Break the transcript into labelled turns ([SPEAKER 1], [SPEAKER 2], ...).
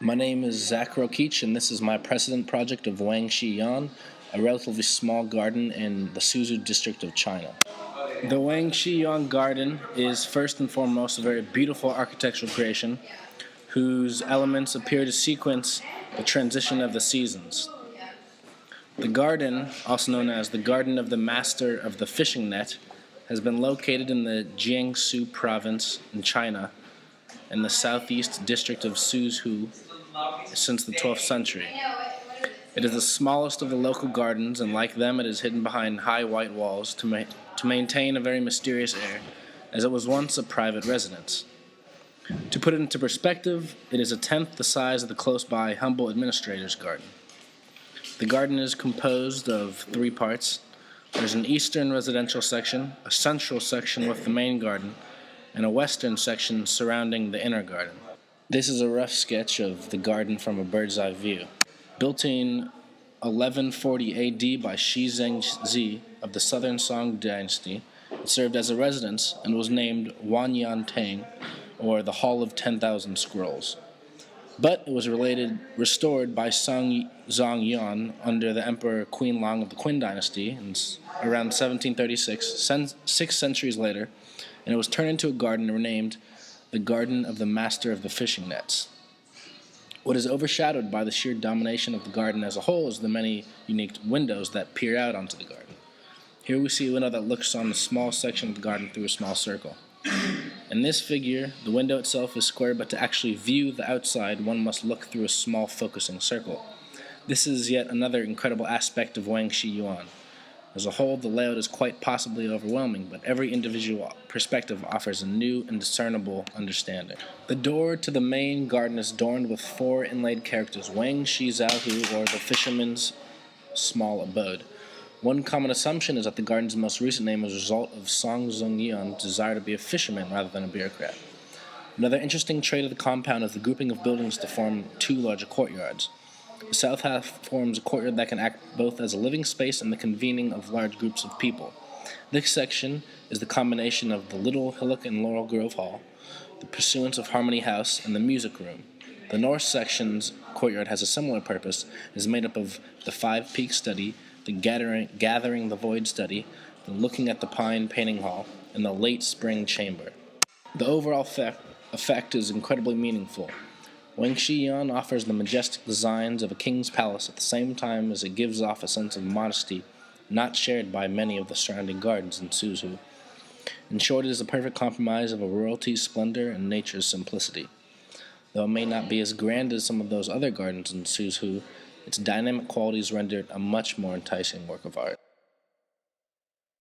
[SPEAKER 1] My name is Zach Rokeach, and this is my Precedent project of Wangshi, Yuan, a relatively small garden in the Suzhou district of China. The Wangshi Yuan garden is first and foremost a very beautiful architectural creation whose elements appear to sequence the transition of the seasons. The garden, also known as the Garden of the Master of the Fishing Net, has been located in the Jiangsu province in China in the southeast district of Suzhou since the 12th century. It is the smallest of the local gardens, and like them, it is hidden behind high white walls to maintain a very mysterious air, as it was once a private residence. To put it into perspective, it is a tenth the size of the close-by humble administrator's garden. The garden is composed of three parts. There's an eastern residential section, a central section with the main garden, and a western section surrounding the inner garden. This is a rough sketch of the garden from a bird's eye view. Built in 1140 AD by Shi Zhengzi of the Southern Song dynasty, it served as a residence and was named Wanyan Tang, or the Hall of 10,000 Scrolls. But it was restored by Song Zong Yuan under the Emperor Queen Long of the Qin dynasty around 1736, 6 centuries later, and it was turned into a garden renamed the Garden of the Master of the Fishing Nets. What is overshadowed by the sheer domination of the garden as a whole is the many unique windows that peer out onto the garden. Here we see a window that looks on a small section of the garden through a small circle. In this figure, the window itself is square, but to actually view the outside, one must look through a small focusing circle. This is yet another incredible aspect of Wangshi Yuan. As a whole, the layout is quite possibly overwhelming, but every individual perspective offers a new and discernible understanding. The door to the main garden is adorned with 4 inlaid characters: Wang Shi Zhao Hu, or the fisherman's small abode. One common assumption is that the garden's most recent name is a result of Song Zong Yuan's desire to be a fisherman rather than a bureaucrat. Another interesting trait of the compound is the grouping of buildings to form 2 larger courtyards. The south half forms a courtyard that can act both as a living space and the convening of large groups of people. This section is the combination of the Little Hillock and Laurel Grove Hall, the Pursuance of Harmony House, and the Music Room. The north section's courtyard has a similar purpose and is made up of the 5 Peak Study, the Gathering the Void Study, the Looking at the Pine Painting Hall, and the Late Spring Chamber. The overall effect is incredibly meaningful. Wangshi Yuan offers the majestic designs of a king's palace at the same time as it gives off a sense of modesty not shared by many of the surrounding gardens in Suzhou. In short, it is a perfect compromise of a royalty's splendor and nature's simplicity. Though it may not be as grand as some of those other gardens in Suzhou, its dynamic qualities render it a much more enticing work of art.